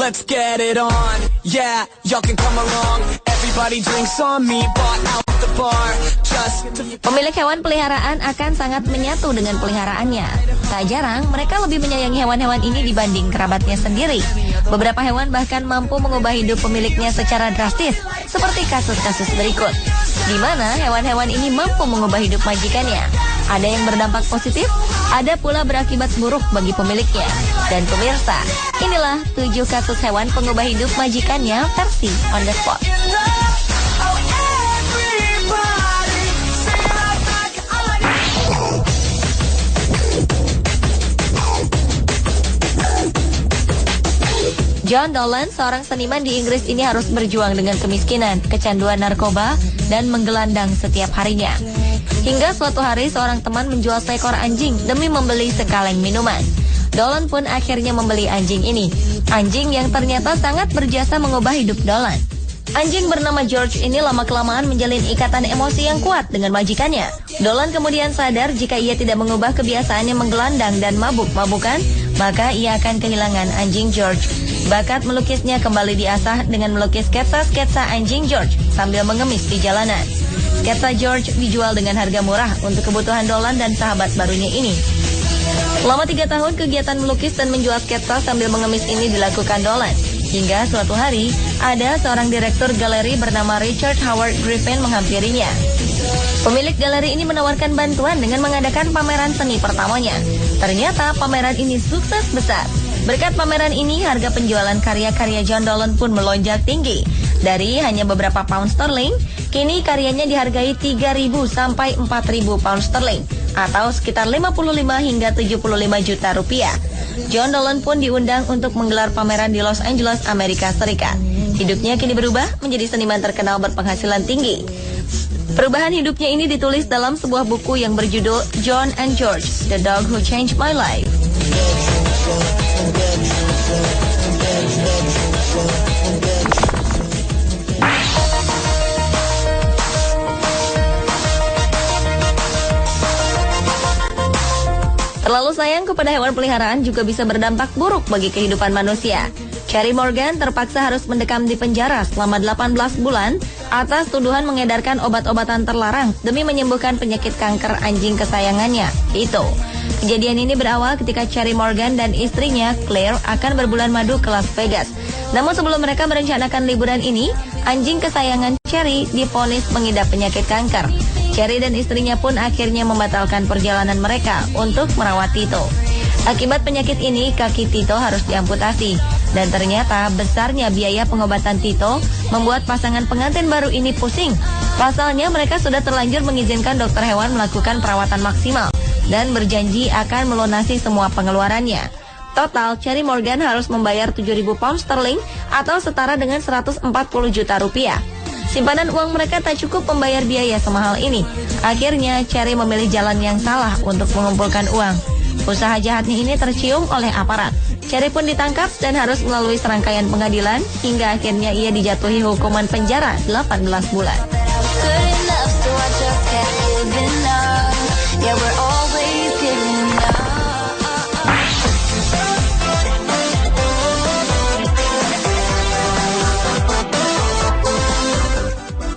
let's get it on. Yeah, y'all can come along. Everybody drinks on me, bought out the bar. Pemilik hewan peliharaan akan sangat menyatu dengan peliharaannya. Tak jarang, mereka lebih menyayangi hewan-hewan ini dibanding kerabatnya sendiri. Beberapa hewan bahkan mampu mengubah hidup pemiliknya secara drastis, seperti kasus-kasus berikut, di mana hewan-hewan ini mampu mengubah hidup majikannya. Ada yang berdampak positif, ada pula berakibat buruk bagi pemiliknya. Dan pemirsa, inilah 7 kasus hewan pengubah hidup majikannya versi On The Spot. John Dolan, seorang seniman di Inggris ini harus berjuang dengan kemiskinan, kecanduan narkoba, dan menggelandang setiap harinya. Hingga suatu hari seorang teman menjual seekor anjing demi membeli sekaleng minuman. Dolan pun akhirnya membeli anjing ini. Anjing yang ternyata sangat berjasa mengubah hidup Dolan. Anjing bernama George ini lama-kelamaan menjalin ikatan emosi yang kuat dengan majikannya. Dolan kemudian sadar jika ia tidak mengubah kebiasaannya menggelandang dan mabuk-mabukan, maka ia akan kehilangan anjing George. Bakat melukisnya kembali diasah dengan melukis sketsa-sketsa anjing George sambil mengemis di jalanan. Sketsa George dijual dengan harga murah untuk kebutuhan Dolan dan sahabat barunya ini. Selama 3 tahun kegiatan melukis dan menjual sketsa sambil mengemis ini dilakukan Dolan. Hingga suatu hari, ada seorang direktur galeri bernama Richard Howard Griffin menghampirinya. Pemilik galeri ini menawarkan bantuan dengan mengadakan pameran seni pertamanya. Ternyata pameran ini sukses besar. Berkat pameran ini, harga penjualan karya-karya John Dolan pun melonjak tinggi. Dari hanya beberapa pound sterling, kini karyanya dihargai 3.000 sampai 4.000 pound sterling, atau sekitar 55 hingga 75 juta rupiah. John Dolan pun diundang untuk menggelar pameran di Los Angeles, Amerika Serikat. Hidupnya kini berubah menjadi seniman terkenal berpenghasilan tinggi. Perubahan hidupnya ini ditulis dalam sebuah buku yang berjudul John and George, The Dog Who Changed My Life. Terlalu sayang kepada hewan peliharaan juga bisa berdampak buruk bagi kehidupan manusia. Cherry Morgan terpaksa harus mendekam di penjara selama 18 bulan atas tuduhan mengedarkan obat-obatan terlarang demi menyembuhkan penyakit kanker anjing kesayangannya. Kejadian ini berawal ketika Cherry Morgan dan istrinya Claire akan berbulan madu ke Las Vegas. Namun sebelum mereka merencanakan liburan ini, anjing kesayangan Cherry divonis mengidap penyakit kanker. Cherry dan istrinya pun akhirnya membatalkan perjalanan mereka untuk merawat Tito. Akibat penyakit ini, kaki Tito harus diamputasi. Dan ternyata besarnya biaya pengobatan Tito membuat pasangan pengantin baru ini pusing. Pasalnya mereka sudah terlanjur mengizinkan dokter hewan melakukan perawatan maksimal dan berjanji akan melunasi semua pengeluarannya. Total, Cherry Morgan harus membayar 7.000 pound sterling atau setara dengan 140 juta rupiah. Simpanan uang mereka tak cukup membayar biaya semahal ini. Akhirnya, Cherry memilih jalan yang salah untuk mengumpulkan uang. Usaha jahatnya ini tercium oleh aparat. Cherry pun ditangkap dan harus melalui serangkaian pengadilan hingga akhirnya ia dijatuhi hukuman penjara 18 bulan.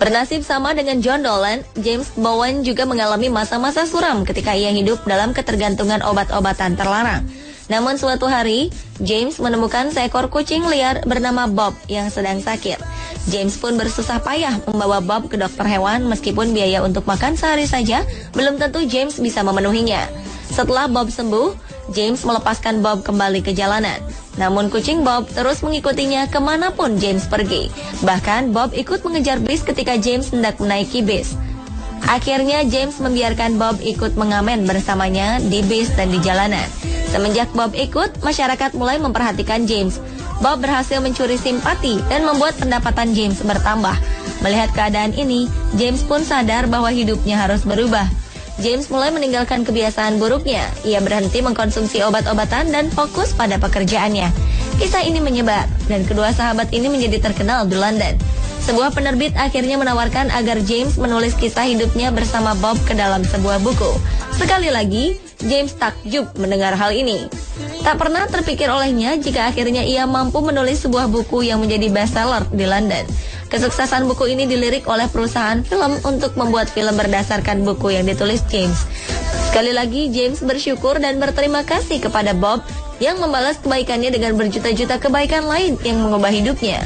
Bernasib sama dengan John Dolan, James Bowen juga mengalami masa-masa suram ketika ia hidup dalam ketergantungan obat-obatan terlarang. Namun suatu hari, James menemukan seekor kucing liar bernama Bob yang sedang sakit. James pun bersusah payah membawa Bob ke dokter hewan meskipun biaya untuk makan sehari saja belum tentu James bisa memenuhinya. Setelah Bob sembuh, James melepaskan Bob kembali ke jalanan. Namun kucing Bob terus mengikutinya kemanapun James pergi. Bahkan Bob ikut mengejar bis ketika James hendak menaiki bis. Akhirnya James membiarkan Bob ikut mengamen bersamanya di bis dan di jalanan. Semenjak Bob ikut, masyarakat mulai memperhatikan James. Bob berhasil mencuri simpati dan membuat pendapatan James bertambah. Melihat keadaan ini, James pun sadar bahwa hidupnya harus berubah. James mulai meninggalkan kebiasaan buruknya. Ia berhenti mengkonsumsi obat-obatan dan fokus pada pekerjaannya. Kisah ini menyebar dan kedua sahabat ini menjadi terkenal di London. Sebuah penerbit akhirnya menawarkan agar James menulis kisah hidupnya bersama Bob ke dalam sebuah buku. Sekali lagi, James takjub mendengar hal ini. Tak pernah terpikir olehnya jika akhirnya ia mampu menulis sebuah buku yang menjadi bestseller di London. Kesuksesan buku ini dilirik oleh perusahaan film untuk membuat film berdasarkan buku yang ditulis James. Sekali lagi, James bersyukur dan berterima kasih kepada Bob yang membalas kebaikannya dengan berjuta-juta kebaikan lain yang mengubah hidupnya.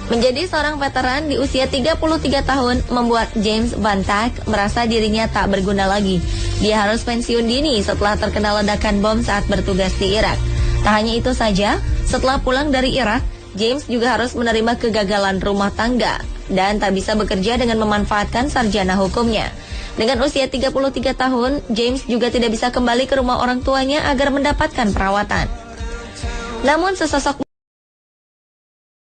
Menjadi seorang veteran di usia 33 tahun membuat James Van Tack merasa dirinya tak berguna lagi. Dia harus pensiun dini setelah terkena ledakan bom saat bertugas di Irak. Tak hanya itu saja, setelah pulang dari Irak, James juga harus menerima kegagalan rumah tangga dan tak bisa bekerja dengan memanfaatkan sarjana hukumnya. Dengan usia 33 tahun, James juga tidak bisa kembali ke rumah orang tuanya agar mendapatkan perawatan. Namun sesosok